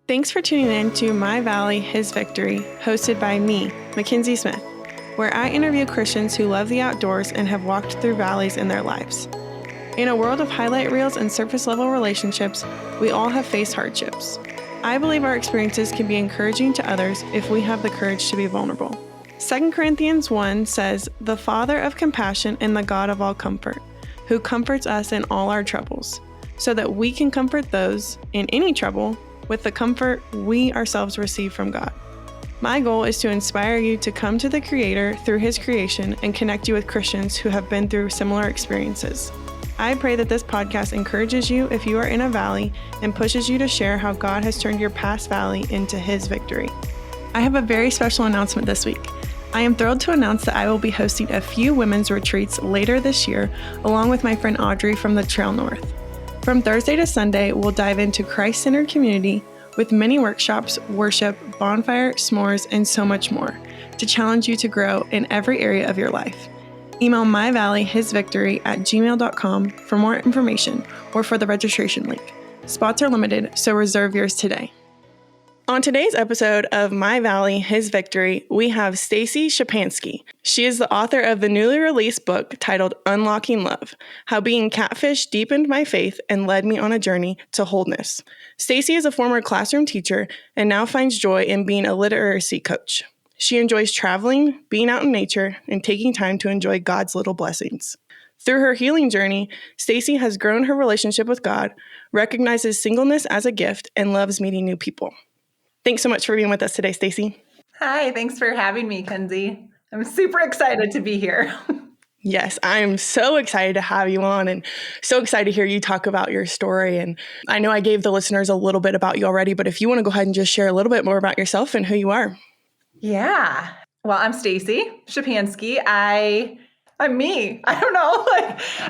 Thanks for tuning in to My Valley, His Victory, hosted by me, Mackenzie Smith, where I interview Christians who love the outdoors and have walked through valleys in their lives. In a world of highlight reels and surface-level relationships, we all have faced hardships. I believe our experiences can be encouraging to others if we have the courage to be vulnerable. 2 Corinthians 1 says, "The Father of compassion and the God of all comfort, who comforts us in all our troubles, so that we can comfort those in any trouble with the comfort we ourselves receive from God." My goal is to inspire you to come to the Creator through His creation and connect you with Christians who have been through similar experiences. I pray that this podcast encourages you if you are in a valley and pushes you to share how God has turned your past valley into His victory. I have a very special announcement this week. I am thrilled to announce that I will be hosting a few women's retreats later this year, along with my friend Audrey from the Trail North. From Thursday to Sunday, we'll dive into Christ-centered community with many workshops, worship, bonfire, s'mores, and so much more to challenge you to grow in every area of your life. Email myvalleyhisvictory@gmail.com for more information or for the registration link. Spots are limited, so reserve yours today. On today's episode of My Valley, His Victory, we have Stacey Szczepanski. She is the author of the newly released book titled Unlocking Love: How Being Catfished Deepened My Faith and Led Me on a Journey to Wholeness. Stacey is a former classroom teacher and now finds joy in being a literacy coach. She enjoys traveling, being out in nature, and taking time to enjoy God's little blessings. Through her healing journey, Stacey has grown her relationship with God, recognizes singleness as a gift, and loves meeting new people. Thanks so much for being with us today, Stacey. Hi, thanks for having me, Kenzie. I'm super excited to be here. Yes, I'm so excited to have you on and so excited to hear you talk about your story. And I know I gave the listeners a little bit about you already, but if you want to go ahead and just share a little bit more about yourself and who you are. Yeah. Well, I'm Stacey Szczepanski. I'm me. I don't know.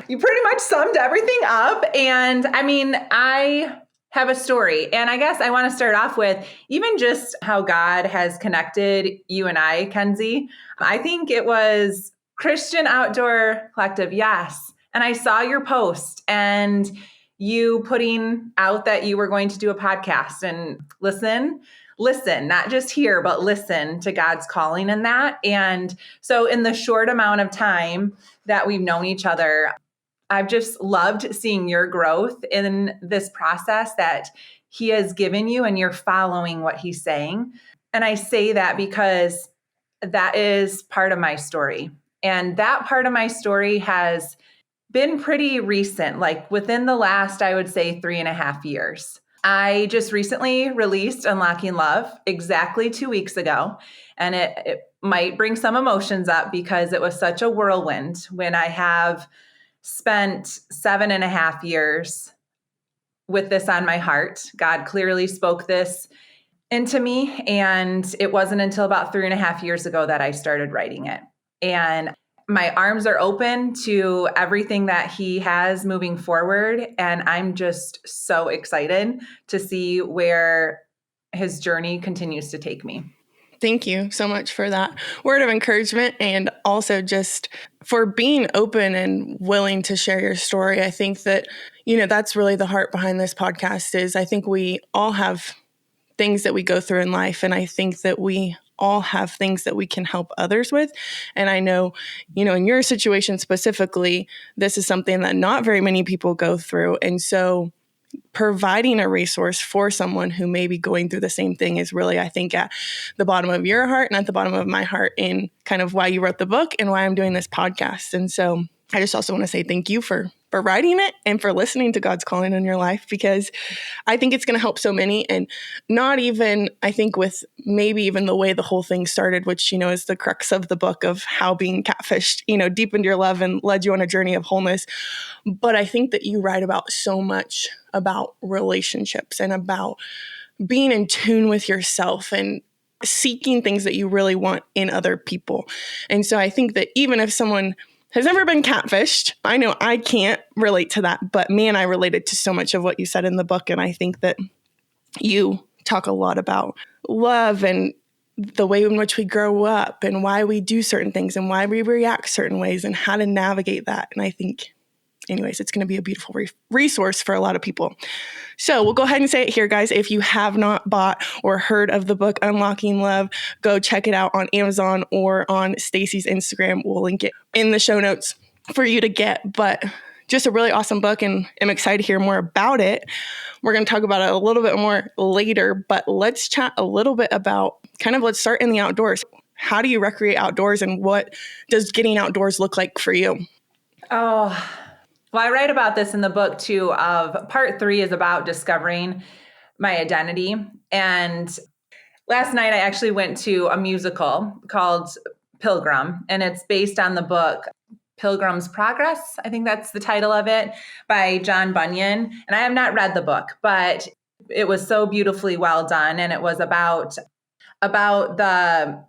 You pretty much summed everything up. And I have a story. And I guess I want to start off with even just how God has connected you and I, Kenzie. I think it was Christian Outdoor Collective. Yes. And I saw your post and you putting out that you were going to do a podcast and listen, not just hear, but listen to God's calling in that. And so in the short amount of time that we've known each other, I've just loved seeing your growth in this process that He has given you, and you're following what He's saying. And I say that because that is part of my story. And that part of my story has been pretty recent, like within the last, I would say, 3.5 years. I just recently released Unlocking Love exactly 2 weeks ago. And it might bring some emotions up because it was such a whirlwind when I have spent 7.5 years with this on my heart. God clearly spoke this into me. And it wasn't until about 3.5 years ago that I started writing it. And my arms are open to everything that He has moving forward. And I'm just so excited to see where His journey continues to take me. Thank you so much for that word of encouragement, and also just for being open and willing to share your story. I think that, that's really the heart behind this podcast. Is I think we all have things that we go through in life, and I think that we all have things that we can help others with. And I know, in your situation specifically, this is something that not very many people go through. And so providing a resource for someone who may be going through the same thing is really, I think, at the bottom of your heart and at the bottom of my heart in kind of why you wrote the book and why I'm doing this podcast. And so I just also want to say thank you for writing it and for listening to God's calling in your life, because I think it's going to help so many. And not even, I think, with maybe even the way the whole thing started, which, is the crux of the book of how being catfished, deepened your love and led you on a journey of wholeness. But I think that you write about so much about relationships and about being in tune with yourself and seeking things that you really want in other people. And so I think that even if someone has never been catfished, I know I can't relate to that, but man, I related to so much of what you said in the book. And I think that you talk a lot about love and the way in which we grow up and why we do certain things and why we react certain ways and how to navigate that. And I think anyways, it's going to be a beautiful resource for a lot of people. So we'll go ahead and say it here, guys. If you have not bought or heard of the book Unlocking Love, go check it out on Amazon or on Stacey's Instagram. We'll link it in the show notes for you to get. But just a really awesome book, and I'm excited to hear more about it. We're going to talk about it a little bit more later, but let's chat a little bit about let's start in the outdoors. How do you recreate outdoors, and what does getting outdoors look like for you? Oh, well, I write about this in the book too. Of part 3 is about discovering my identity. And last night I actually went to a musical called Pilgrim, and it's based on the book Pilgrim's Progress. I think that's the title of it, by John Bunyan. And I have not read the book, but it was so beautifully well done. And it was about the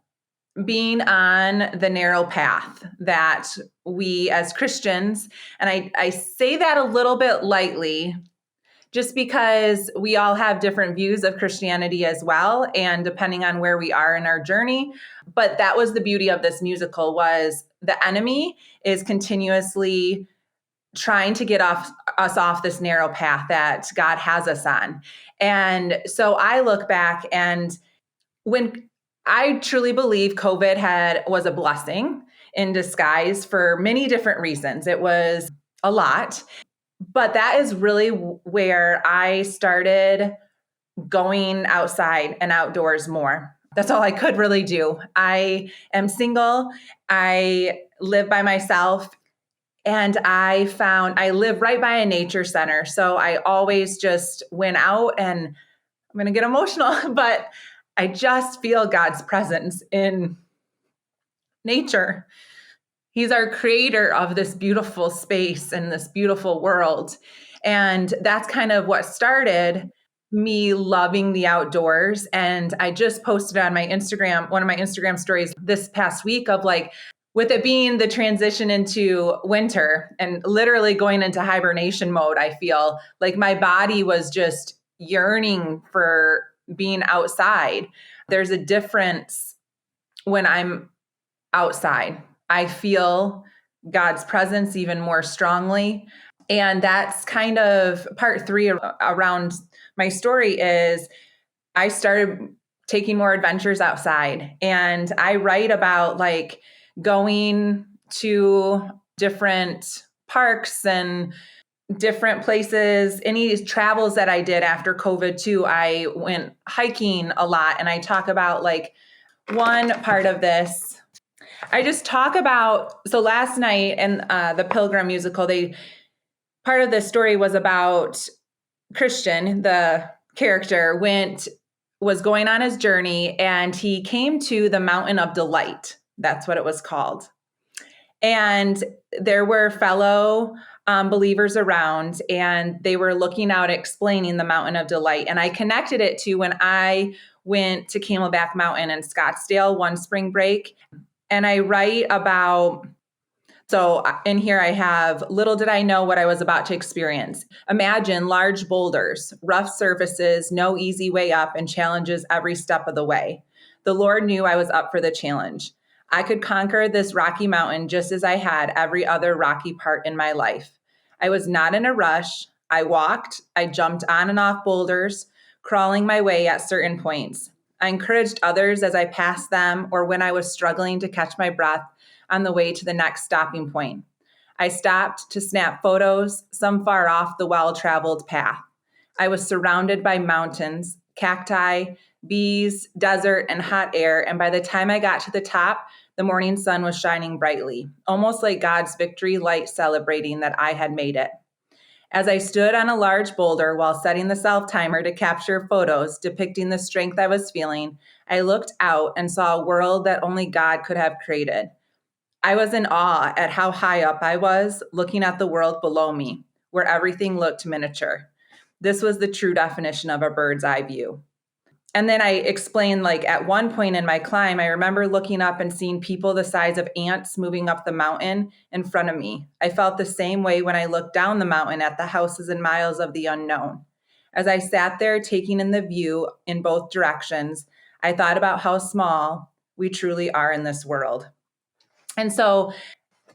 being on the narrow path that we as Christians, and I say that a little bit lightly, just because we all have different views of Christianity as well, and depending on where we are in our journey. But that was the beauty of this musical, was the enemy is continuously trying to get us off this narrow path that God has us on. And so I look back, and when I truly believe COVID was a blessing in disguise for many different reasons. It was a lot. But that is really where I started going outside and outdoors more. That's all I could really do. I am single. I live by myself. And I live right by a nature center. So I always just went out, and I'm going to get emotional, but I just feel God's presence in nature. He's our creator of this beautiful space and this beautiful world. And that's kind of what started me loving the outdoors. And I just posted on my Instagram, one of my Instagram stories this past week, of with it being the transition into winter and literally going into hibernation mode, I feel like my body was just yearning for being outside. There's a difference when I'm outside. I feel God's presence even more strongly. And that's kind of part 3 around my story, is I started taking more adventures outside. And I write about going to different parks and different places. Any travels that I did after COVID too, I went hiking a lot. And I talk about one part of this. I just talk about, so last night in the Pilgrim musical, part of the story was about Christian, the character, was going on his journey, and he came to the Mountain of Delight. That's what it was called. And there were fellow believers around, and they were looking out, explaining the Mountain of Delight. And I connected it to when I went to Camelback Mountain in Scottsdale one spring break. And I write about, so in here I have, little did I know what I was about to experience. Imagine large boulders, rough surfaces, no easy way up, and challenges every step of the way. The Lord knew I was up for the challenge. I could conquer this rocky mountain just as I had every other rocky part in my life. I was not in a rush. I walked, I jumped on and off boulders, crawling my way at certain points. I encouraged others as I passed them, or when I was struggling to catch my breath on the way to the next stopping point. I stopped to snap photos, some far off the well-traveled path. I was surrounded by mountains, cacti, bees, desert, and hot air, and by the time I got to the top, the morning sun was shining brightly, almost like God's victory light celebrating that I had made it. As I stood on a large boulder while setting the self-timer to capture photos depicting the strength I was feeling, I looked out and saw a world that only God could have created. I was in awe at how high up I was, looking at the world below me, where everything looked miniature. This was the true definition of a bird's eye view. And then I explained, at one point in my climb, I remember looking up and seeing people the size of ants moving up the mountain in front of me. I felt the same way when I looked down the mountain at the houses and miles of the unknown. As I sat there taking in the view in both directions, I thought about how small we truly are in this world. And so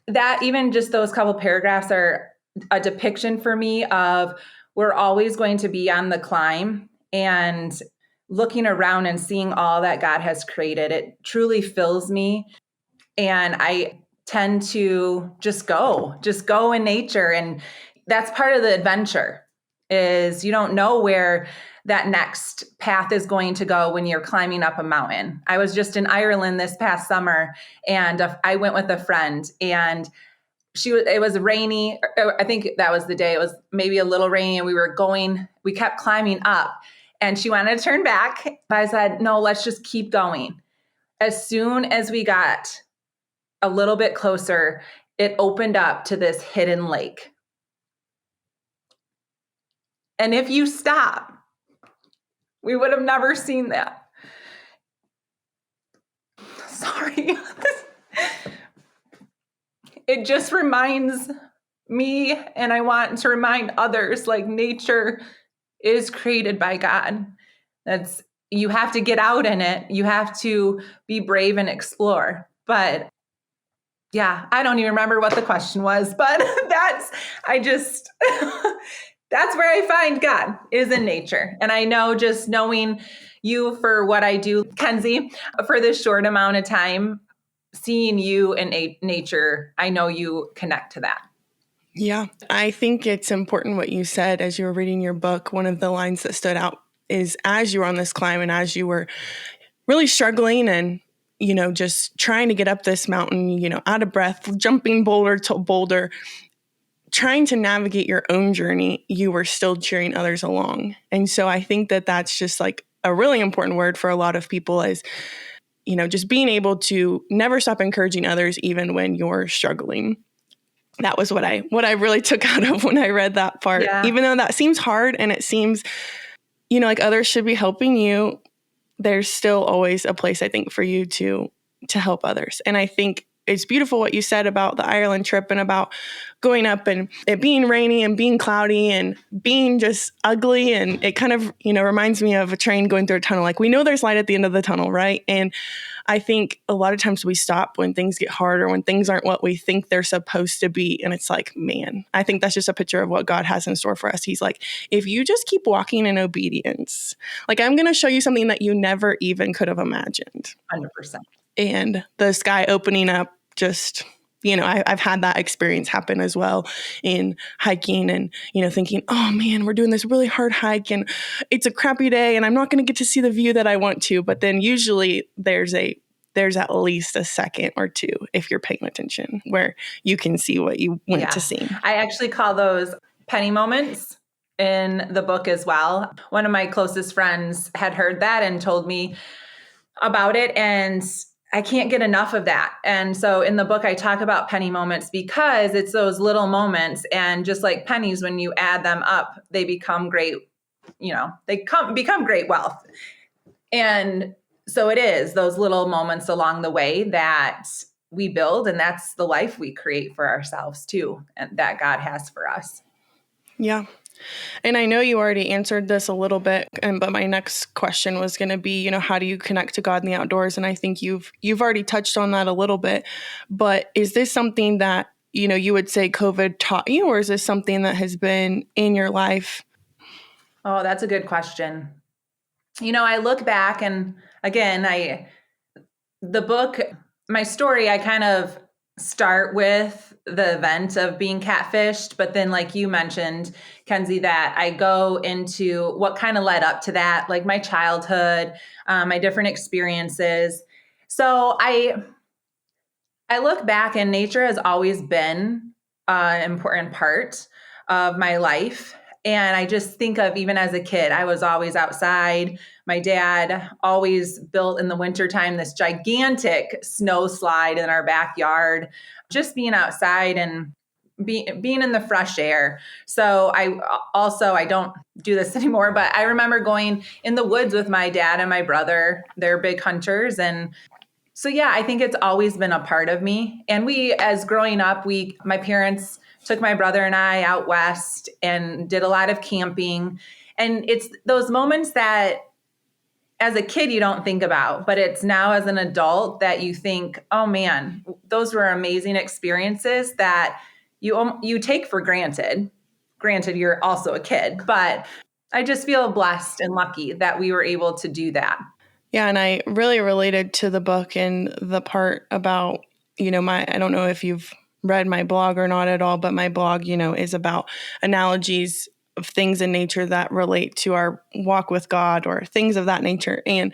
that, even just those couple paragraphs, are a depiction for me of we're always going to be on the climb, and looking around and seeing all that God has created, it truly fills me. And I tend to just go in nature. And that's part of the adventure, is you don't know where that next path is going to go when you're climbing up a mountain. I was just in Ireland this past summer, and I went with a friend, and it was rainy. I think that was the day. It was maybe a little rainy, and we kept climbing up, and she wanted to turn back. But I said, no, let's just keep going. As soon as we got a little bit closer, it opened up to this hidden lake. And if you stop, we would have never seen that. Sorry. It just reminds me, and I want to remind others, like, nature is created by God. You have to get out in it. You have to be brave and explore. But yeah, I don't even remember what the question was, but that's where I find God, is in nature. And I know, just knowing you for what I do, Kenzie, for this short amount of time, seeing you in nature, I know you connect to that. Yeah, I think it's important what you said as you were reading your book. One of the lines that stood out is, as you were on this climb and as you were really struggling and, just trying to get up this mountain, out of breath, jumping boulder to boulder, trying to navigate your own journey, you were still cheering others along. And so I think that that's just like a really important word for a lot of people, is, just being able to never stop encouraging others, even when you're struggling. That was what I really took out of when I read that part. Yeah. Even though that seems hard and it seems, like others should be helping you, there's still always a place, I think, for you to help others. And I think it's beautiful what you said about the Ireland trip and about going up and it being rainy and being cloudy and being just ugly. And it kind of, reminds me of a train going through a tunnel. Like, we know there's light at the end of the tunnel, right? And I think a lot of times we stop when things get hard or when things aren't what we think they're supposed to be. And it's like, man, I think that's just a picture of what God has in store for us. He's like, if you just keep walking in obedience, like, I'm going to show you something that you never even could have imagined. 100%. And the sky opening up, just, I've had that experience happen as well in hiking and, thinking, oh man, we're doing this really hard hike and it's a crappy day and I'm not going to get to see the view that I want to. But then usually there's at least a second or two, if you're paying attention, where you can see what you went to see. I actually call those penny moments in the book as well. One of my closest friends had heard that and told me about it, and I can't get enough of that. And so in the book, I talk about penny moments because it's those little moments. And just like pennies, when you add them up, they become great, become great wealth. And so it is those little moments along the way that we build. And that's the life we create for ourselves too, and that God has for us. Yeah. And I know you already answered this a little bit, but my next question was going to be, how do you connect to God in the outdoors? And I think you've already touched on that a little bit, but is this something that, you would say COVID taught you, or is this something that has been in your life? Oh, that's a good question. I look back and again, the book, my story, I kind of start with the event of being catfished, but then like you mentioned, Kenzie, that I go into what kind of led up to that, like my childhood, my different experiences. So I look back, and nature has always been an important part of my life. And I just think of, even as a kid, I was always outside. My dad always built in the wintertime this gigantic snow slide in our backyard, just being outside and being in the fresh air. So I don't do this anymore, but I remember going in the woods with my dad and my brother. They're big hunters. And so, yeah, I think it's always been a part of me. And as growing up, my parents took my brother and I out west and did a lot of camping. And it's those moments that as a kid you don't think about, but it's now as an adult that you think, oh man, those were amazing experiences that you take for granted. Granted, you're also a kid, but I just feel blessed and lucky that we were able to do that. Yeah, and I really related to the book and the part about, I don't know if you've read my blog or not at all, but my blog, is about analogies of things in nature that relate to our walk with God or things of that nature. And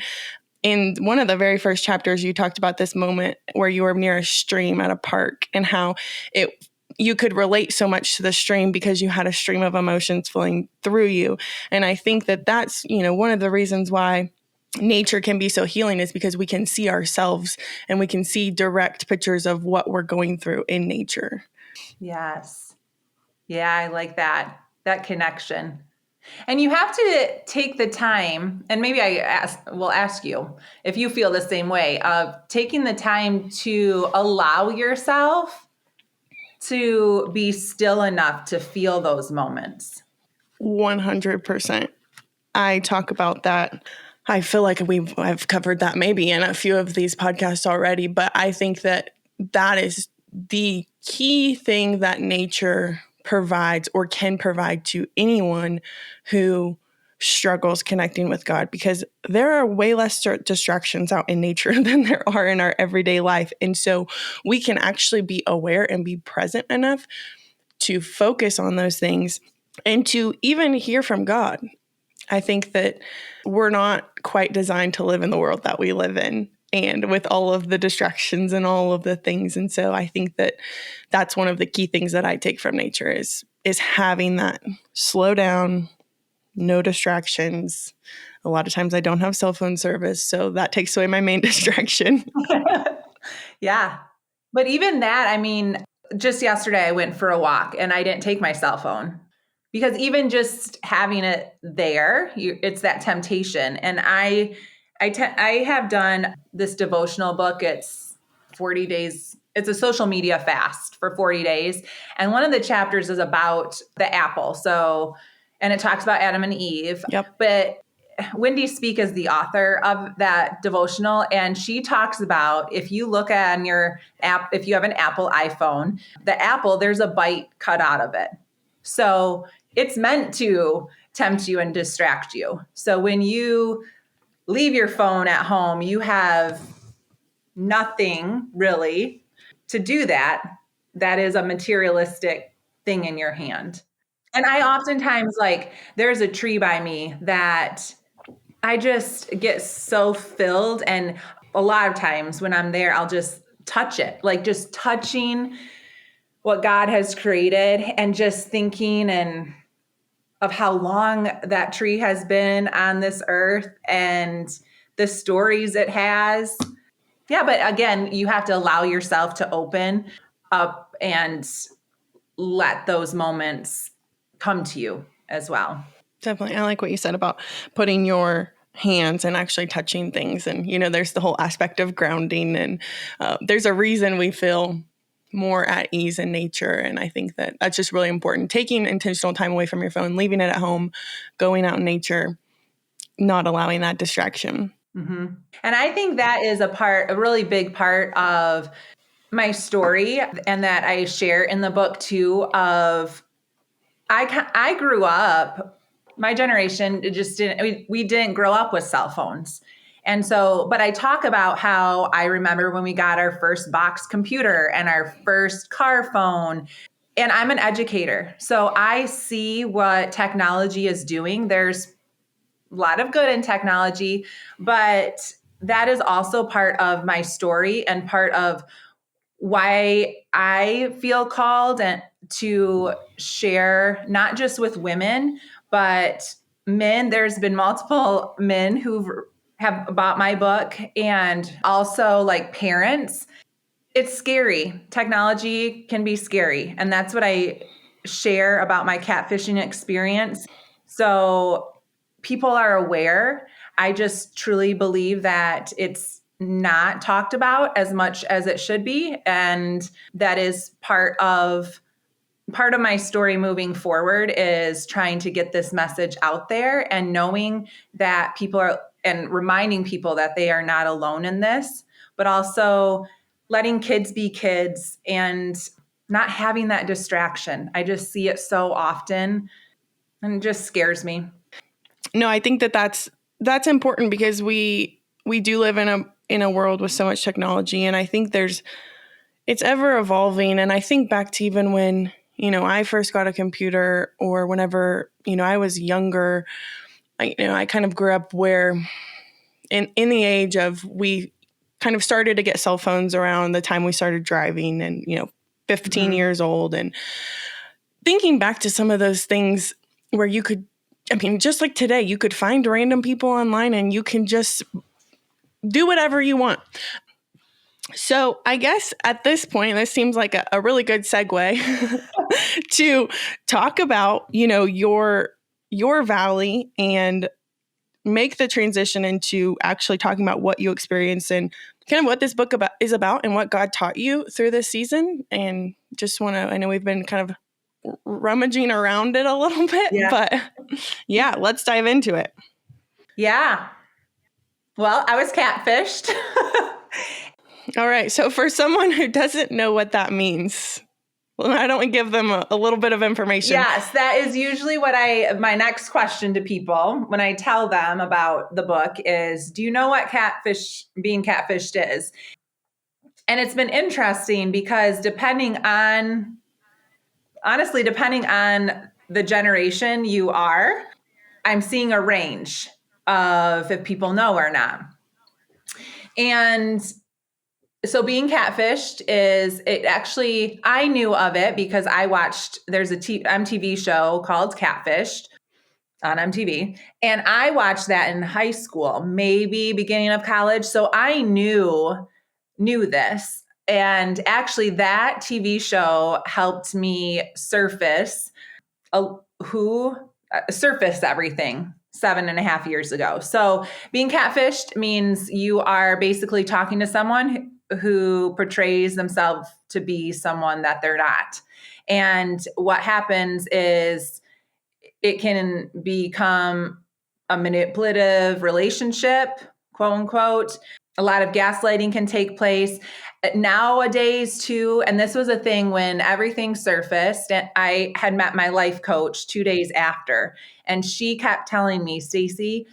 in one of the very first chapters, you talked about this moment where you were near a stream at a park and how you could relate so much to the stream because you had a stream of emotions flowing through you. And I think that that's, one of the reasons why nature can be so healing is because we can see ourselves and we can see direct pictures of what we're going through in nature. Yes. Yeah, I like that connection. And you have to take the time, and maybe will ask you if you feel the same way, of taking the time to allow yourself to be still enough to feel those moments. 100%. I talk about that. I feel like I've covered that maybe in a few of these podcasts already, but I think that is the key thing that nature provides or can provide to anyone who struggles connecting with God, because there are way less distractions out in nature than there are in our everyday life. And so we can actually be aware and be present enough to focus on those things and to even hear from God. I think that we're not quite designed to live in the world that we live in and with all of the distractions and all of the things. And so I think that that's one of the key things that I take from nature is having that slow down, no distractions. A lot of times I don't have cell phone service, so that takes away my main distraction. Yeah. But even that, I mean, just yesterday I went for a walk and I didn't take my cell phone. Because even just having it there, it's that temptation. And I have done this devotional book. It's 40 days. It's a social media fast for 40 days. And one of the chapters is about the apple. So, and it talks about Adam and Eve. Yep. But Wendy Speak is the author of that devotional. And she talks about, if you look on your app, if you have an Apple iPhone, the apple, there's a bite cut out of it. So it's meant to tempt you and distract you. So when you leave your phone at home, you have nothing really to do that. That is a materialistic thing in your hand. And I oftentimes, like, there's a tree by me that I just get so filled. And a lot of times when I'm there, I'll just touch it, like just touching what God has created and just thinking and of how long that tree has been on this earth and the stories it has. Yeah, but again, you have to allow yourself to open up and let those moments come to you as well. Definitely. I like what you said about putting your hands and actually touching things. And, there's the whole aspect of grounding. And there's a reason we feel more at ease in nature. And I think that that's just really important. Taking intentional time away from your phone, leaving it at home, going out in nature, not allowing that distraction. Mm-hmm. And I think that is a really big part of my story, and that I share in the book too, of I grew up, my generation we didn't grow up with cell phones. And so, but I talk about how I remember when we got our first box computer and our first car phone. And I'm an educator, so I see what technology is doing. There's a lot of good in technology, but that is also part of my story and part of why I feel called and to share, not just with women, but men. There's been multiple men who have bought my book, and also like parents. It's scary. Technology can be scary. And that's what I share about my catfishing experience. So people are aware. I just truly believe that it's not talked about as much as it should be. And that is part of my story moving forward, is trying to get this message out there and knowing that people are, and reminding people that they are not alone in this, but also letting kids be kids and not having that distraction. I just see it so often and it just scares me. No, I think that that's important because we do live in a world with so much technology, and I think it's ever evolving. And I think back to even when, I first got a computer, or whenever, I was younger, I kind of grew up where in the age of, we kind of started to get cell phones around the time we started driving, and, 15 years old. And thinking back to some of those things where you could, just like today, you could find random people online and you can just do whatever you want. So I guess at this point, this seems like a really good segue to talk about, your valley, and make the transition into actually talking about what you experienced and kind of what this book is about and what God taught you through this season. And just I know we've been kind of rummaging around it a little bit, but yeah, let's dive into it. Yeah. Well, I was catfished. All right. So for someone who doesn't know what that means, why don't we give them a little bit of information? Yes, that is usually my next question to people when I tell them about the book is, do you know what being catfished is? And it's been interesting because depending on the generation you are, I'm seeing a range of if people know or not. And so being catfished I knew of it because I watched, there's a MTV show called Catfished on MTV. And I watched that in high school, maybe beginning of college. So I knew this. And actually that TV show helped me surface everything 7.5 years ago. So being catfished means you are basically talking to someone who portrays themselves to be someone that they're not. And what happens is it can become a manipulative relationship, quote unquote. A lot of gaslighting can take place nowadays too. And this was a thing when everything surfaced, and I had met my life coach 2 days after, and she kept telling me, Stacey,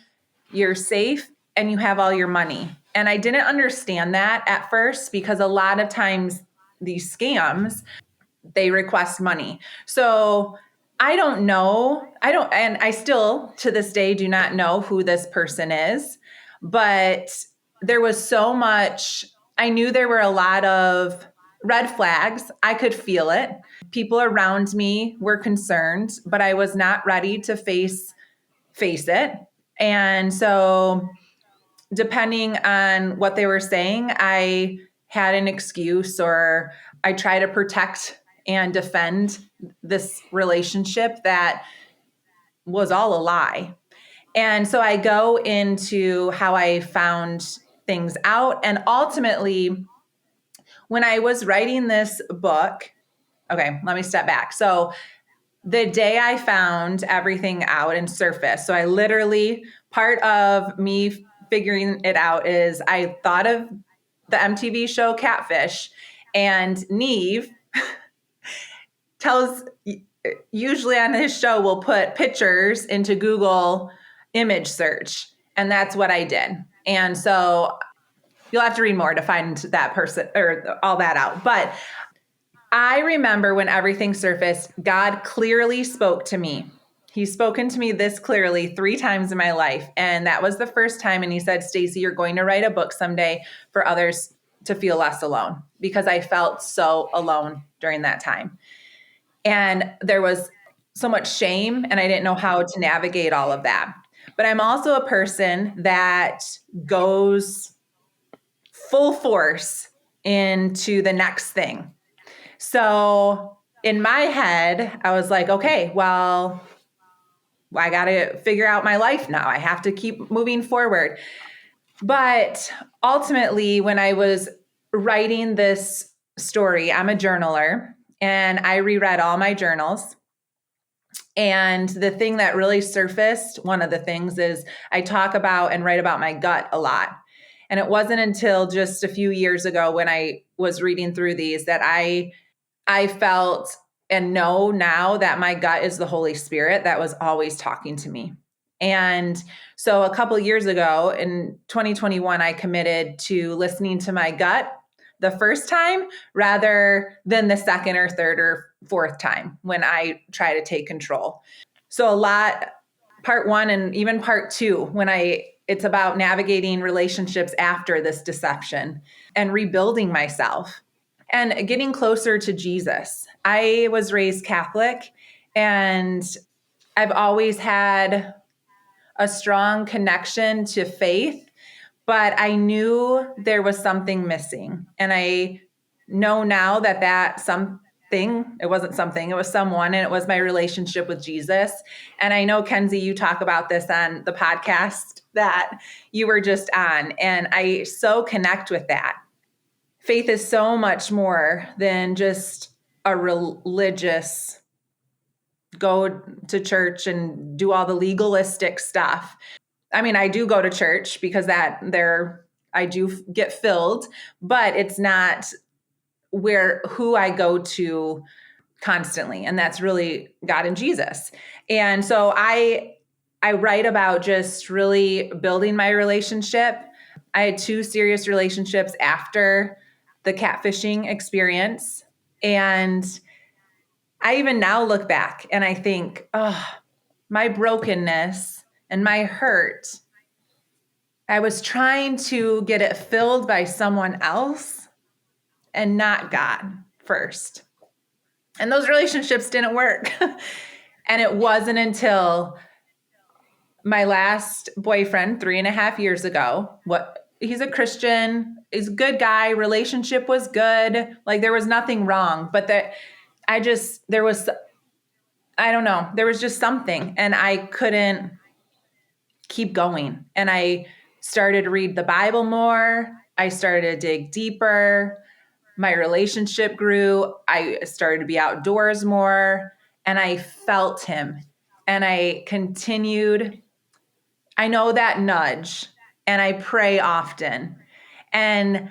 you're safe and you have all your money. And I didn't understand that at first because a lot of times these scams, they request money. So I don't know. And I still to this day do not know who this person is, but there was so much. I knew there were a lot of red flags. I could feel it. People around me were concerned, but I was not ready to face it. And so depending on what they were saying, I had an excuse, or I try to protect and defend this relationship that was all a lie. And so I go into how I found things out. And ultimately, when I was writing this book, okay, let me step back. So the day I found everything out and surfaced, so I literally, part of me figuring it out is I thought of the MTV show Catfish, and Neve usually on his show will put pictures into Google image search. And that's what I did. And so you'll have to read more to find that person or all that out. But I remember when everything surfaced, God clearly spoke to me. He's spoken to me this clearly 3 times in my life. And that was the first time. And he said, Stacey, you're going to write a book someday for others to feel less alone, because I felt so alone during that time. And there was so much shame, and I didn't know how to navigate all of that. But I'm also a person that goes full force into the next thing. So in my head, I was like, okay, well, I got to figure out my life now. I have to keep moving forward. But ultimately, when I was writing this story, I'm a journaler, and I reread all my journals. And the thing that really surfaced, one of the things is I talk about and write about my gut a lot. And it wasn't until just a few years ago when I was reading through these that I I felt and know now that my gut is the Holy Spirit that was always talking to me. And so a couple of years ago in 2021, I committed to listening to my gut the first time rather than the second or third or fourth time when I try to take control. So part one and even part two, it's about navigating relationships after this deception and rebuilding myself and getting closer to Jesus. I was raised Catholic, and I've always had a strong connection to faith, but I knew there was something missing. And I know now that it wasn't something, it was someone, and it was my relationship with Jesus. And I know, Kenzie, you talk about this on the podcast that you were just on, and I so connect with that. Faith is so much more than just a religious go to church and do all the legalistic stuff. I mean, I do go to church because I do get filled, but it's not who I go to constantly. And that's really God and Jesus. And so I write about just really building my relationship. I had 2 serious relationships after the catfishing experience. And I even now look back and I think, my brokenness and my hurt, I was trying to get it filled by someone else and not God first. And those relationships didn't work. And it wasn't until my last boyfriend 3.5 years ago, he's a Christian, he's a good guy, relationship was good. Like there was nothing wrong, but there was just something, and I couldn't keep going. And I started to read the Bible more. I started to dig deeper. My relationship grew. I started to be outdoors more, and I felt him, and I continued. I know that nudge, and I pray often. And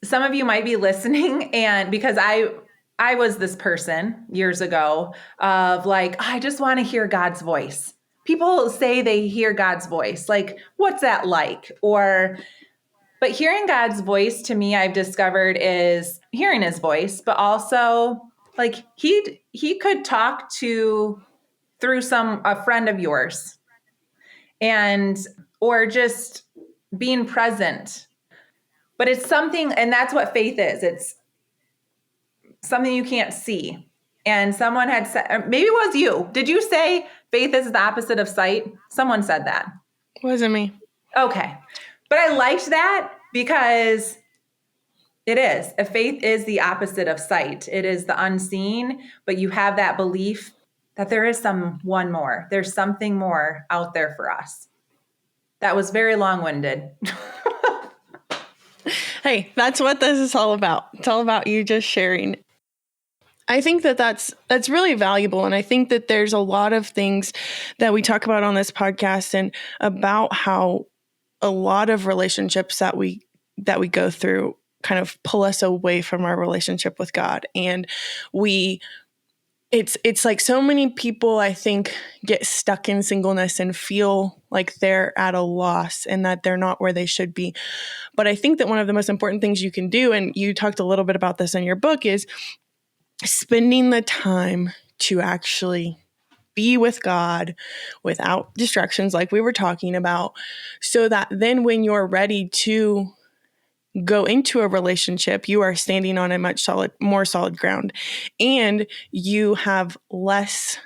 some of you might be listening, and because I was this person years ago of like, I just want to hear God's voice. People say they hear God's voice. Like, what's that like? But hearing God's voice to me, I've discovered is hearing his voice, but also like he could talk through a friend of yours or just being present. But it's something, and that's what faith is. It's something you can't see. And someone had said, maybe it was you. Did you say faith is the opposite of sight? Someone said that. Wasn't me. Okay. But I liked that because it is. A faith is the opposite of sight. It is the unseen, but you have that belief that there is someone more. There's something more out there for us. That was very long-winded. Hey, that's what this is all about. It's all about you just sharing. I think that's really valuable. And I think that there's a lot of things that we talk about on this podcast and about how a lot of relationships that we go through kind of pull us away from our relationship with God. And it's like so many people, I think, get stuck in singleness and feel like they're at a loss and that they're not where they should be. But I think that one of the most important things you can do, and you talked a little bit about this in your book, is spending the time to actually be with God without distractions like we were talking about, so that then when you're ready to go into a relationship, you are standing on a much more solid ground, and you have less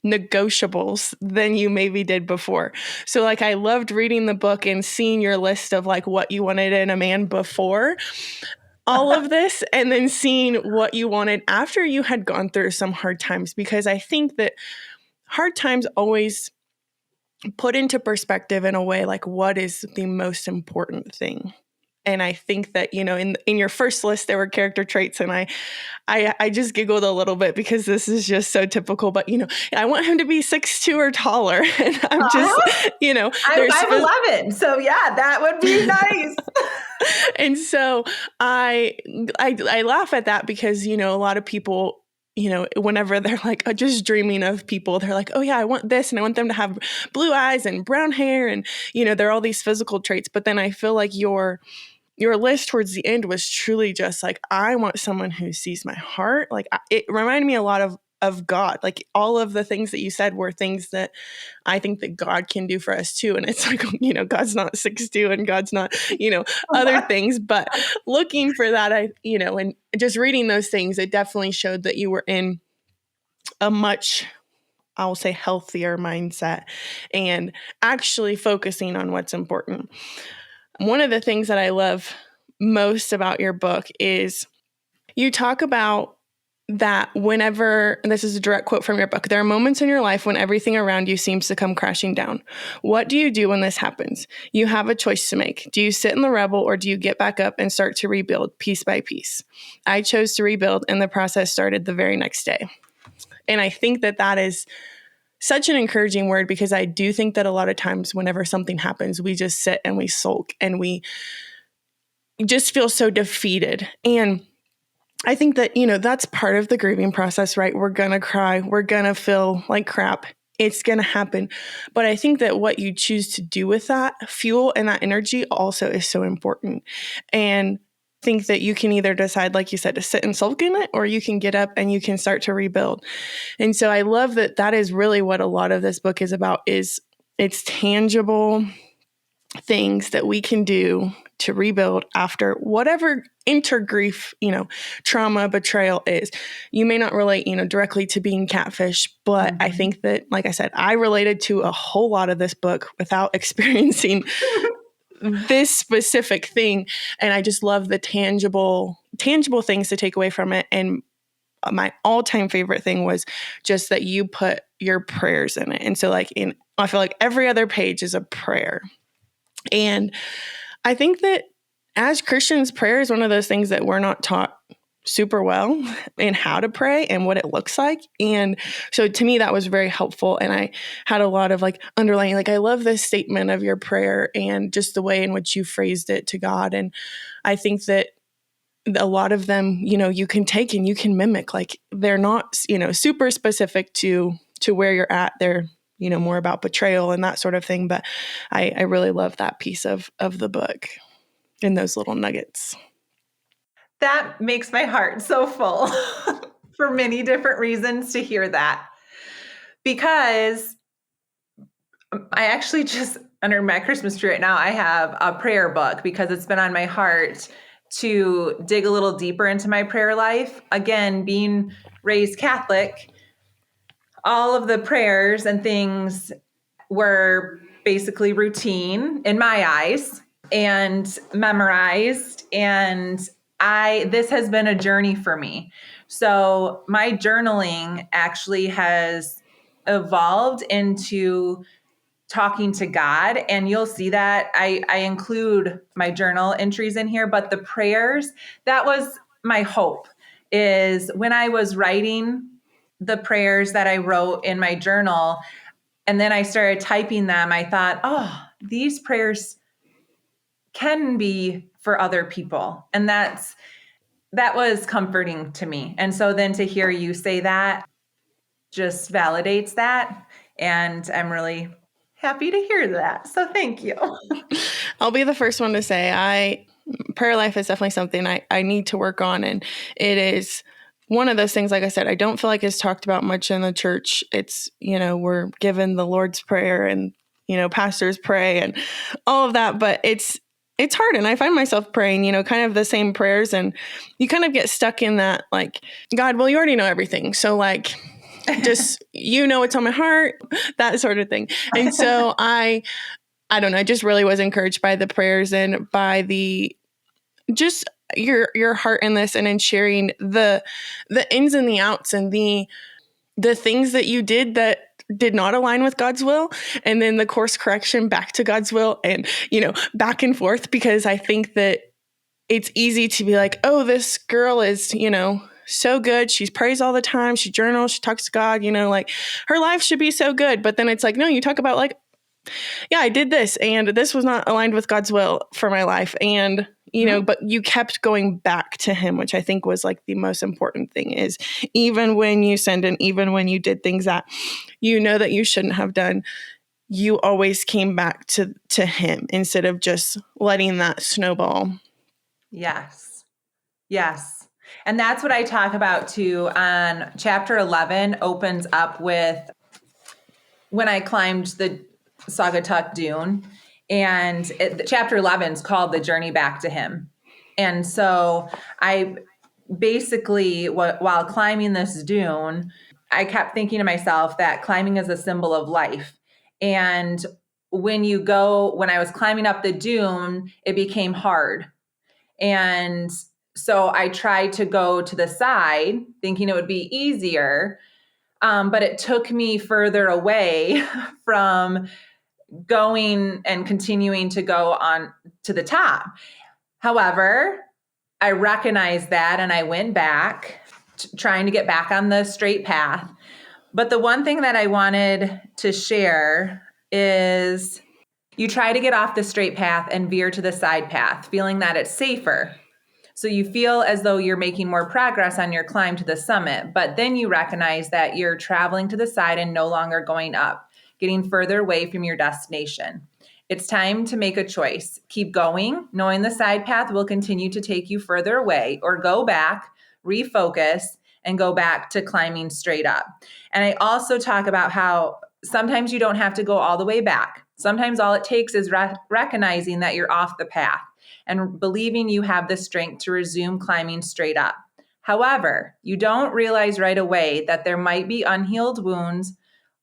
negotiables than you maybe did before. So like I loved reading the book and seeing your list of like what you wanted in a man before all of this, and then seeing what you wanted after you had gone through some hard times, because I think that hard times always put into perspective in a way like what is the most important thing. And I think that, you know, in your first list, there were character traits, and I just giggled a little bit because this is just so typical. But, you know, I want him to be 6'2" or taller. And I'm just, you know. I'm 11. So, yeah, that would be nice. And so I laugh at that because, a lot of people, whenever they're like just dreaming of people, they're like, oh yeah, I want this. And I want them to have blue eyes and brown hair. And, there are all these physical traits. But then I feel like your list towards the end was truly just like, I want someone who sees my heart. Like it reminded me a lot of God. Like all of the things that you said were things that I think that God can do for us too. And it's like, God's not 6'2" and God's not, other things, but looking for that, and just reading those things, it definitely showed that you were in a much, I will say, healthier mindset and actually focusing on what's important. One of the things that I love most about your book is you talk about that whenever, and this is a direct quote from your book, there are moments in your life when everything around you seems to come crashing down. What do you do when this happens? You have a choice to make. Do you sit in the rubble or do you get back up and start to rebuild piece by piece? I chose to rebuild, and the process started the very next day. And I think that is such an encouraging word, because I do think that a lot of times whenever something happens, we just sit and we sulk and we just feel so defeated. And I think that, that's part of the grieving process, right? We're going to cry. We're going to feel like crap. It's going to happen. But I think that what you choose to do with that fuel and that energy also is so important. And think that you can either decide, like you said, to sit and sulk in it, or you can get up and you can start to rebuild. And so I love that is really what a lot of this book is about, is it's tangible things that we can do to rebuild after whatever intergrief, trauma, betrayal is. You may not relate, directly to being catfished, but I think that, like I said, I related to a whole lot of this book without experiencing this specific thing. And I just love the tangible things to take away from it. And my all-time favorite thing was just that you put your prayers in it. And so I feel like every other page is a prayer. And I think that as Christians, prayer is one of those things that we're not taught super well in how to pray and what it looks like. And so to me, that was very helpful. And I had a lot of underlining, I love this statement of your prayer and just the way in which you phrased it to God. And I think that a lot of them, you can take and you can mimic, they're not, super specific to where you're at. They're, more about betrayal and that sort of thing. But I really love that piece of the book and those little nuggets. That makes my heart so full for many different reasons to hear that. Because I actually just, under my Christmas tree right now, I have a prayer book, because it's been on my heart to dig a little deeper into my prayer life. Again, being raised Catholic, all of the prayers and things were basically routine in my eyes and memorized. And this has been a journey for me. So my journaling actually has evolved into talking to God. And you'll see that I include my journal entries in here, but the prayers, that was my hope, is when I was writing the prayers that I wrote in my journal, and then I started typing them, I thought, oh, these prayers can be for other people. And that was comforting to me. And so then to hear you say that just validates that. And I'm really happy to hear that. So thank you. I'll be the first one to say prayer life is definitely something I need to work on. And it is one of those things, like I said, I don't feel like it's talked about much in the church. It's, we're given the Lord's Prayer and, pastors pray and all of that, but it's hard. And I find myself praying, kind of the same prayers, and you kind of get stuck in that, God, well, you already know everything. So just, what's on my heart, that sort of thing. And so I don't know, I just really was encouraged by the prayers and by just your heart in this, and in sharing the ins and the outs and the things that you did that did not align with God's will, and then the course correction back to God's will, and back and forth, because I think that it's easy to be like, oh, this girl is so good, she prays all the time, she journals, she talks to God, her life should be so good. But then it's no, you talk about yeah, I did this, and this was not aligned with God's will for my life. And, but you kept going back to him, which I think was like the most important thing is even when you sinned and even when you did things that that you shouldn't have done, you always came back to him instead of just letting that snowball. Yes. Yes. And that's what I talk about too on chapter 11 opens up with when I climbed the Saugatuck Dune, and chapter 11 is called The Journey Back to Him. And so I basically, while climbing this dune, I kept thinking to myself that climbing is a symbol of life. And when I was climbing up the dune, it became hard. And so I tried to go to the side thinking it would be easier. But it took me further away from going and continuing to go on to the top. However, I recognized that and I went back, trying to get back on the straight path. But the one thing that I wanted to share is you try to get off the straight path and veer to the side path, feeling that it's safer. So you feel as though you're making more progress on your climb to the summit, but then you recognize that you're traveling to the side and no longer going up, getting further away from your destination. It's time to make a choice. Keep going, knowing the side path will continue to take you further away, or go back, refocus, and go back to climbing straight up. And I also talk about how sometimes you don't have to go all the way back. Sometimes all it takes is recognizing that you're off the path and believing you have the strength to resume climbing straight up. However, you don't realize right away that there might be unhealed wounds,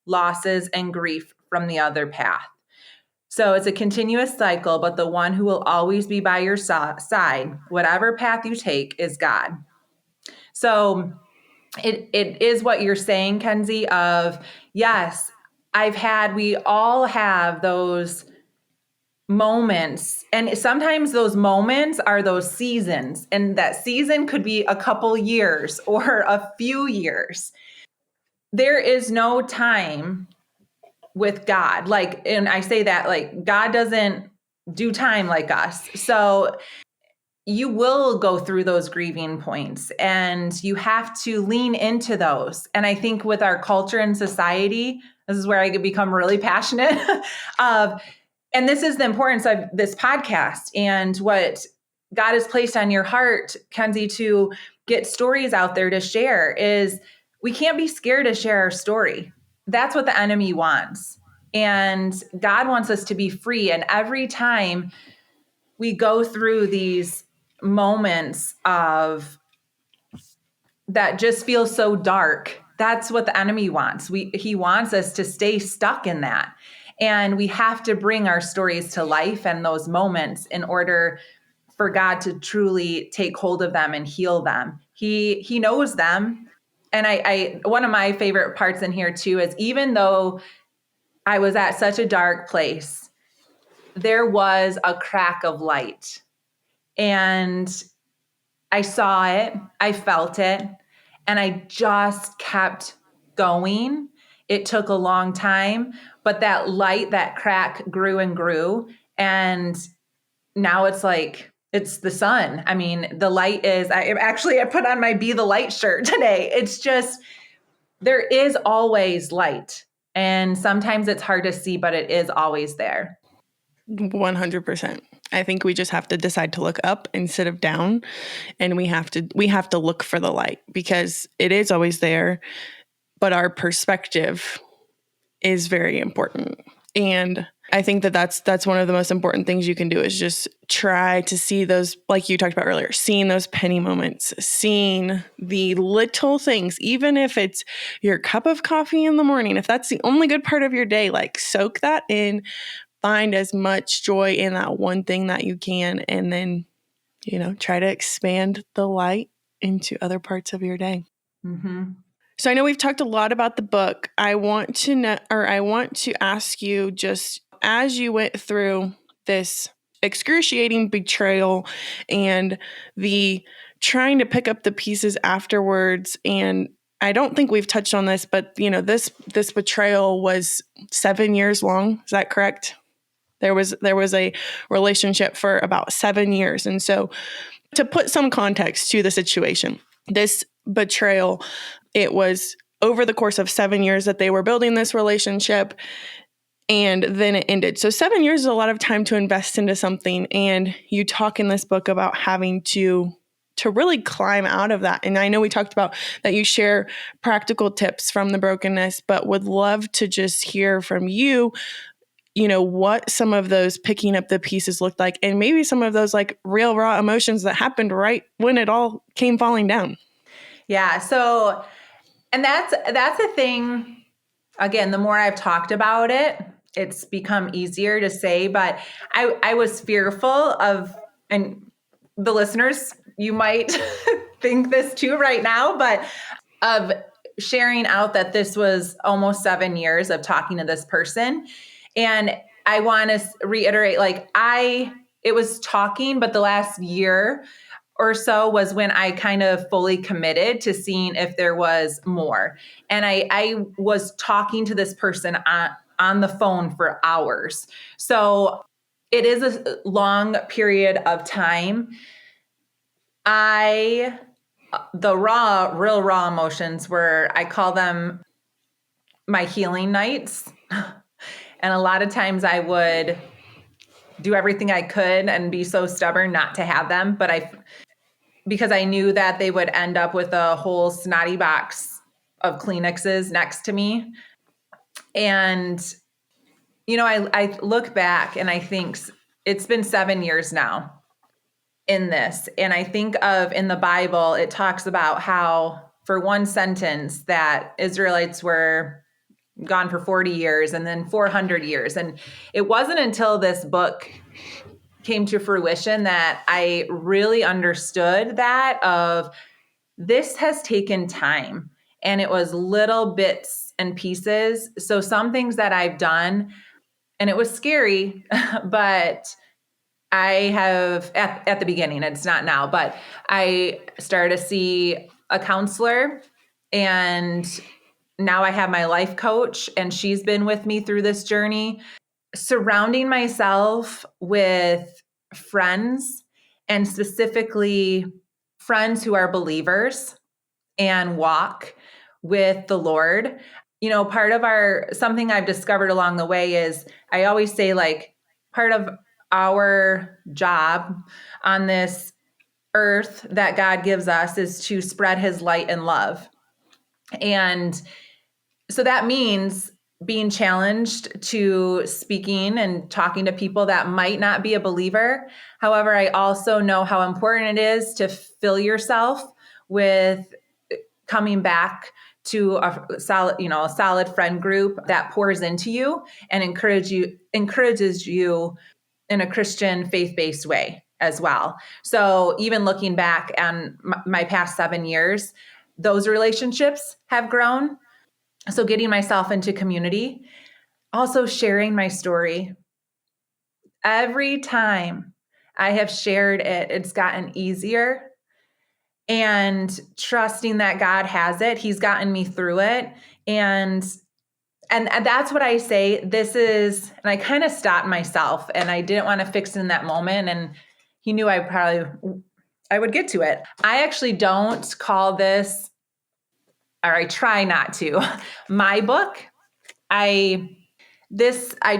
losses, and grief from the other path. So it's a continuous cycle, but the one who will always be by your side, whatever path you take, is God. So it is what you're saying, Kenzie, of yes, we all have those moments, and sometimes those moments are those seasons, and that season could be a couple years or a few years. There is no time with God. And I say that God doesn't do time like us. So you will go through those grieving points and you have to lean into those. And I think with our culture and society, this is where I could become really passionate and this is the importance of this podcast and what God has placed on your heart, Kenzie, to get stories out there to share is we can't be scared to share our story. That's what the enemy wants. And God wants us to be free. And every time we go through these moments of that just feel so dark, that's what the enemy wants. He wants us to stay stuck in that. And we have to bring our stories to life and those moments in order for God to truly take hold of them and heal them. He knows them. And I one of my favorite parts in here too is even though I was at such a dark place, there was a crack of light. And I saw it, I felt it, and I just kept going. It took a long time, but that light, that crack grew and grew. And now it's like, it's the sun. I mean, the light is, I put on my Be the Light shirt today. It's just, there is always light. And sometimes it's hard to see, but it is always there. 100%. I think we just have to decide to look up instead of down. And we have to look for the light because it is always there. But our perspective is very important. And I think that's one of the most important things you can do is just try to see those, like you talked about earlier, seeing those penny moments, seeing the little things, even if it's your cup of coffee in the morning, if that's the only good part of your day, like soak that in, find as much joy in that one thing that you can, and then, try to expand the light into other parts of your day. Mm-hmm. So I know we've talked a lot about the book. I want to ask you, just as you went through this excruciating betrayal and the trying to pick up the pieces afterwards, and I don't think we've touched on this, but this betrayal was 7 years long. Is that correct? There was a relationship for about 7 years. And so to put some context to the situation, this betrayal, it was over the course of 7 years that they were building this relationship, and then it ended. So 7 years is a lot of time to invest into something. And you talk in this book about having to really climb out of that. And I know we talked about that you share practical tips from the brokenness, but would love to just hear from you, what some of those picking up the pieces looked like, and maybe some of those like real raw emotions that happened right when it all came falling down. Yeah. So, and that's a thing. Again, the more I've talked about it, it's become easier to say, but I was fearful of, and the listeners, you might think this too right now, but of sharing out that this was almost 7 years of talking to this person. And I want to reiterate, it was talking, but the last year or so was when I kind of fully committed to seeing if there was more. And I was talking to this person on the phone for hours. So it is a long period of time. The real raw emotions were, I call them my healing nights. And a lot of times I would do everything I could and be so stubborn not to have them. But because I knew that they would end up with a whole snotty box of Kleenexes next to me. And, I look back and I think it's been 7 years now in this. And I think in the Bible, it talks about how for one sentence that Israelites were gone for 40 years and then 400 years. And it wasn't until this book came to fruition that I really understood that of this has taken time, and it was little bits and pieces. So some things that I've done, and it was scary, but I have at the beginning, it's not now, but I started to see a counselor, and now I have my life coach, and she's been with me through this journey. Surrounding myself with friends, and specifically friends who are believers and walk with the Lord. Part of something I've discovered along the way is I always say, part of our job on this earth that God gives us is to spread his light and love. And so that means being challenged to speaking and talking to people that might not be a believer. However, I also know how important it is to fill yourself with coming back to a solid friend group that pours into you and encourages you in a Christian faith-based way as well. So even looking back on my past 7 years, those relationships have grown. So getting myself into community, also sharing my story. Every time I have shared it, it's gotten easier, and trusting that God has it. He's gotten me through it. And that's what I say. And I kind of stopped myself, and I didn't want to fix it in that moment. And he knew I would get to it. I actually don't call this, or I try not to, my book. I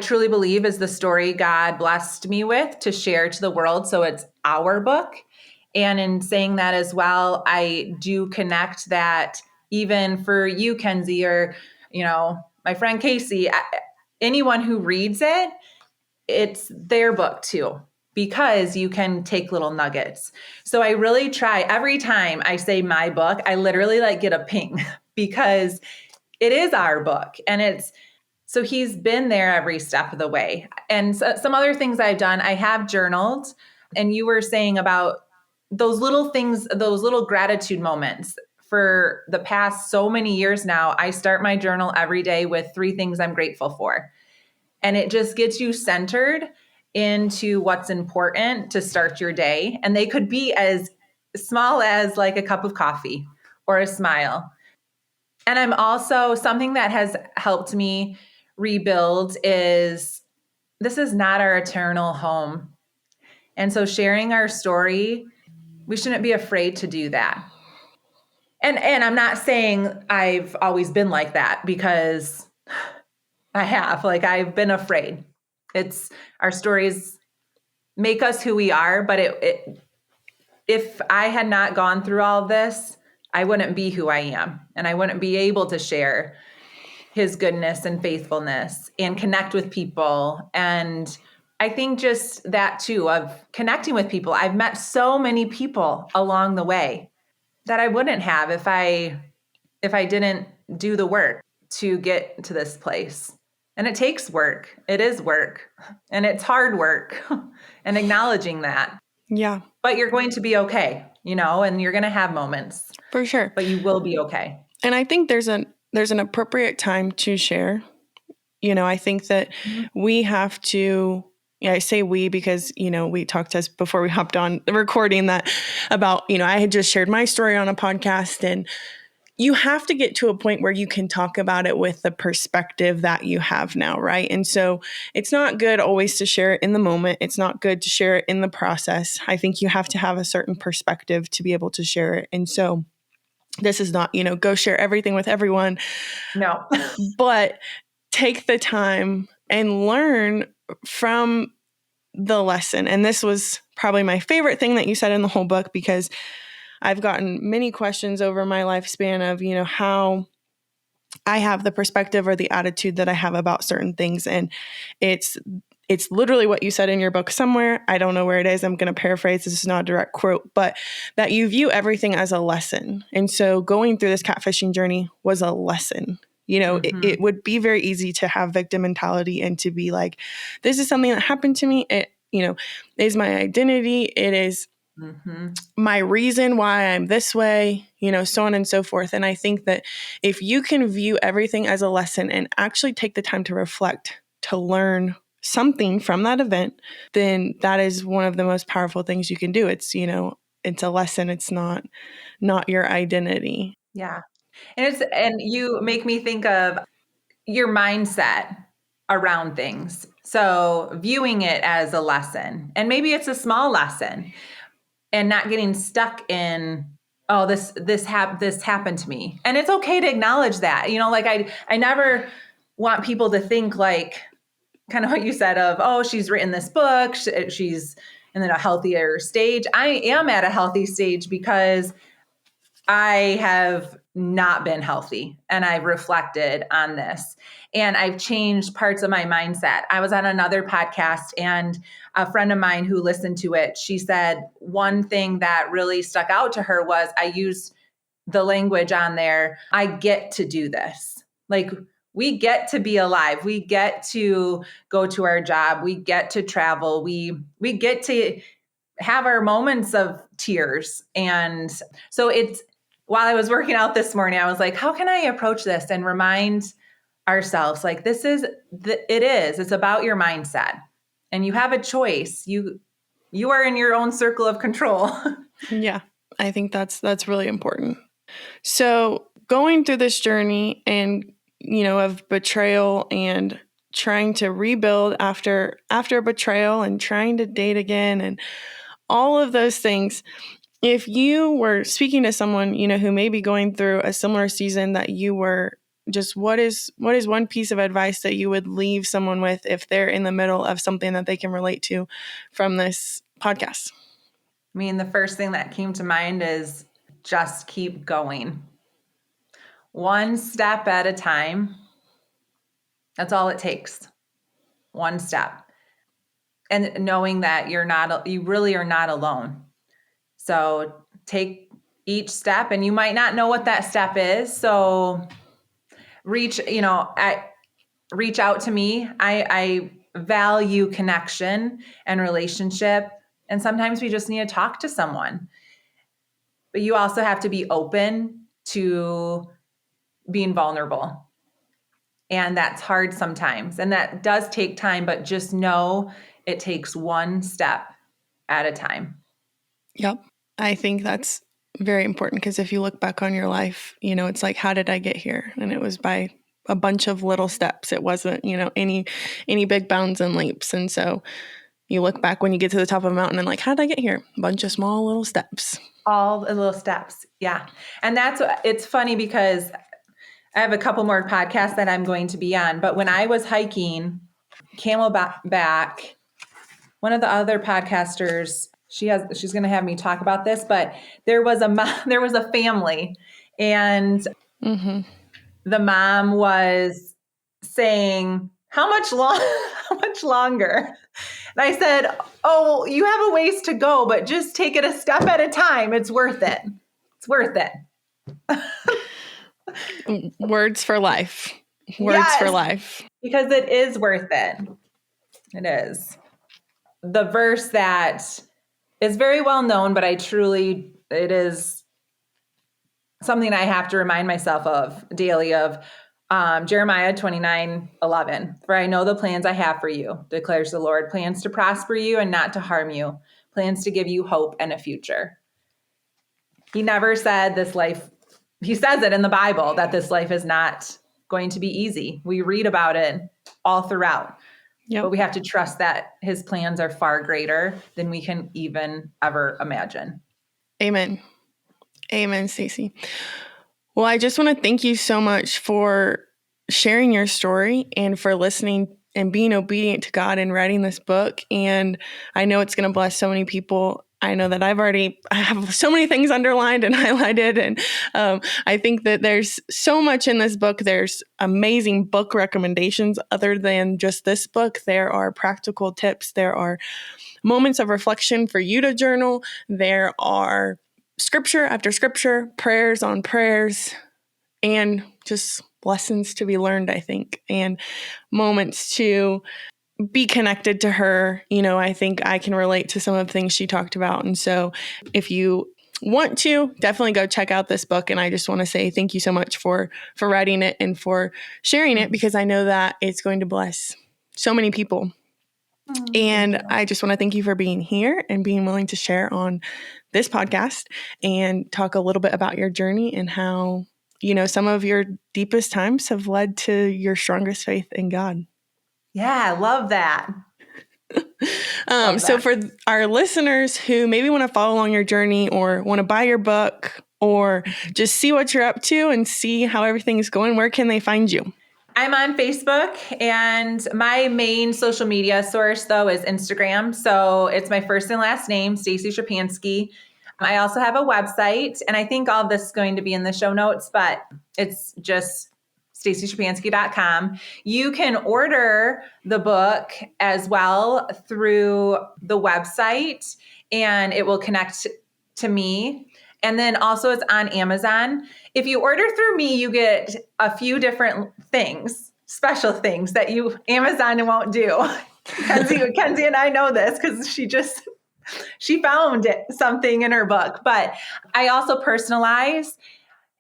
truly believe is the story God blessed me with to share to the world. So it's our book. And in saying that as well, I do connect that even for you, Kenzie, or, my friend Casey, anyone who reads it, it's their book too, because you can take little nuggets. So I really try. Every time I say my book, I literally get a ping because it is our book. And so he's been there every step of the way. And so, some other things I've done, I have journaled. And you were saying about those little things, those little gratitude moments. For the past so many years now, I start my journal every day with 3 things I'm grateful for. And it just gets you centered into what's important to start your day. And they could be as small as a cup of coffee or a smile. And something that has helped me rebuild is this is not our eternal home. And so sharing our story, we shouldn't be afraid to do that. And I'm not saying I've always been like that, because I have. Like, I've been afraid. It's our stories make us who we are, but if I had not gone through all of this, I wouldn't be who I am, and I wouldn't be able to share his goodness and faithfulness and connect with people. And I think just that too, of connecting with people. I've met so many people along the way that I wouldn't have if I didn't do the work to get to this place. And it takes work. It is work, and it's hard work, and acknowledging that. Yeah, But you're going to be okay, and you're going to have moments, for sure. but you will be okay. And I think there's an appropriate time to share. I think that we have to, I say we because, we talked to us before we hopped on the recording that about, I had just shared my story on a podcast, and you have to get to a point where you can talk about it with the perspective that you have now, right? And so it's not good always to share it in the moment. It's not good to share it in the process. I think you have to have a certain perspective to be able to share it. And so this is not, go share everything with everyone. No. But take the time and learn from the lesson. And this was probably my favorite thing that you said in the whole book, because I've gotten many questions over my lifespan of, how I have the perspective or the attitude that I have about certain things. And it's literally what you said in your book somewhere. I don't know where it is. I'm going to paraphrase. This is not a direct quote, but that you view everything as a lesson. And so going through this catfishing journey was a lesson. It would be very easy to have victim mentality and to be like, this is something that happened to me. It, is my identity. It is my reason why I'm this way, so on and so forth. And I think that if you can view everything as a lesson and actually take the time to reflect, to learn something from that event, then that is one of the most powerful things you can do. It's, it's a lesson. It's not your identity. Yeah. And you make me think of your mindset around things. So viewing it as a lesson, and maybe it's a small lesson, and not getting stuck in, oh, this happened to me. And it's okay to acknowledge that. Like I never want people to think like kind of what you said of, oh, she's written this book, she's in a healthier stage. I am at a healthy stage because I have not been healthy, and I've reflected on this, and I've changed parts of my mindset. I was on another podcast, and a friend of mine who listened to it, she said one thing that really stuck out to her was I used the language on there, I get to do this. Like, we get to be alive. We get to go to our job. We get to travel. We get to have our moments of tears. And so while I was working out this morning, I was like, how can I approach this and remind ourselves, like, it's about your mindset, and you have a choice. You are in your own circle of control. Yeah, I think that's really important. So going through this journey and, of betrayal and trying to rebuild after betrayal and trying to date again and all of those things, if you were speaking to someone, who may be going through a similar season that you were, just what is one piece of advice that you would leave someone with if they're in the middle of something that they can relate to from this podcast? I mean, the first thing that came to mind is just keep going. One step at a time. That's all it takes. One step. And knowing that you really are not alone. So take each step, and you might not know what that step is. So reach out to me. I value connection and relationship. And sometimes we just need to talk to someone. But you also have to be open to being vulnerable. And that's hard sometimes. And that does take time, but just know it takes one step at a time. Yep. I think that's very important, because if you look back on your life, it's like, how did I get here? And it was by a bunch of little steps. It wasn't, any big bounds and leaps. And so you look back when you get to the top of a mountain and like, how did I get here? A bunch of small little steps. All the little steps. Yeah. And it's funny because I have a couple more podcasts that I'm going to be on. But when I was hiking Camelback, one of the other podcasters, she's going to have me talk about this, but there was a family, and the mom was saying, how much longer? And I said, oh, you have a ways to go, but just take it a step at a time. It's worth it. It's worth it. Words for life. Words for life. Because it is worth it. It is. The verse that is very well known, but it is something I have to remind myself of daily, of Jeremiah 29:11. For I know the plans I have for you, declares the Lord, plans to prosper you and not to harm you, plans to give you hope and a future. He never said this life, he says it in the Bible, that this life is not going to be easy. We read about it all throughout. Yep. But we have to trust that his plans are far greater than we can even ever imagine. Amen. Amen, Stacey. Well, I just want to thank you so much for sharing your story and for listening and being obedient to God and writing this book. And I know it's going to bless so many people. I know that I have so many things underlined and highlighted. And I think that there's so much in this book. There's amazing book recommendations other than just this book. There are practical tips. There are moments of reflection for you to journal. There are scripture after scripture, prayers on prayers, and just lessons to be learned, I think, and moments to be connected to her. I think I can relate to some of the things she talked about. And so if you want to, definitely go check out this book. And I just want to say thank you so much for writing it and for sharing it, because I know that it's going to bless so many people. And I just want to thank you for being here and being willing to share on this podcast and talk a little bit about your journey and how, some of your deepest times have led to your strongest faith in God. Yeah, I love that. So for our listeners who maybe want to follow along your journey or want to buy your book or just see what you're up to and see how everything's going, where can they find you? I'm on Facebook, and my main social media source, though, is Instagram. So it's my first and last name, Stacey Szczepanski. I also have a website, and I think all of this is going to be in the show notes, but it's just StaceySzzepanski.com. You can order the book as well through the website, and it will connect to me. And then also it's on Amazon. If you order through me, you get a few different things, special things that Amazon won't do. Kenzie and I know this because she found something in her book. But I also personalize.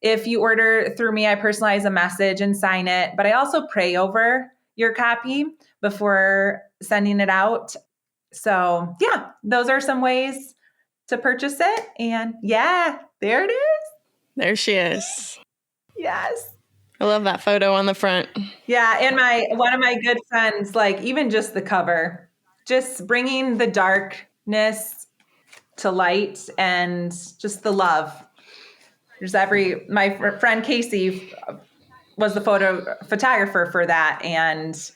If you order through me, I personalize a message and sign it. But I also pray over your copy before sending it out. So yeah, those are some ways to purchase it. And yeah, there it is. There she is. Yes. I love that photo on the front. Yeah. And one of my good friends, like even just the cover, just bringing the darkness to light and just the love. My friend Casey was the photographer for that. And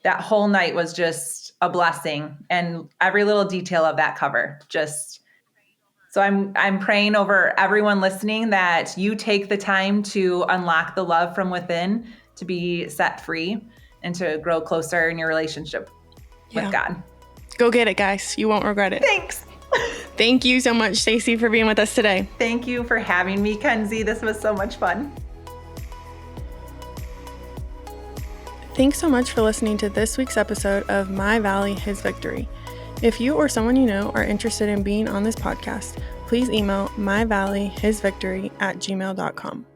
that whole night was just a blessing, and every little detail of that cover so I'm praying over everyone listening that you take the time to unlock the love from within, to be set free and to grow closer in your relationship with God. Go get it, guys. You won't regret it. Thanks. Thank you so much, Stacey, for being with us today. Thank you for having me, Kenzie. This was so much fun. Thanks so much for listening to this week's episode of My Valley, His Victory. If you or someone you know are interested in being on this podcast, please email myvalleyhisvictory@gmail.com.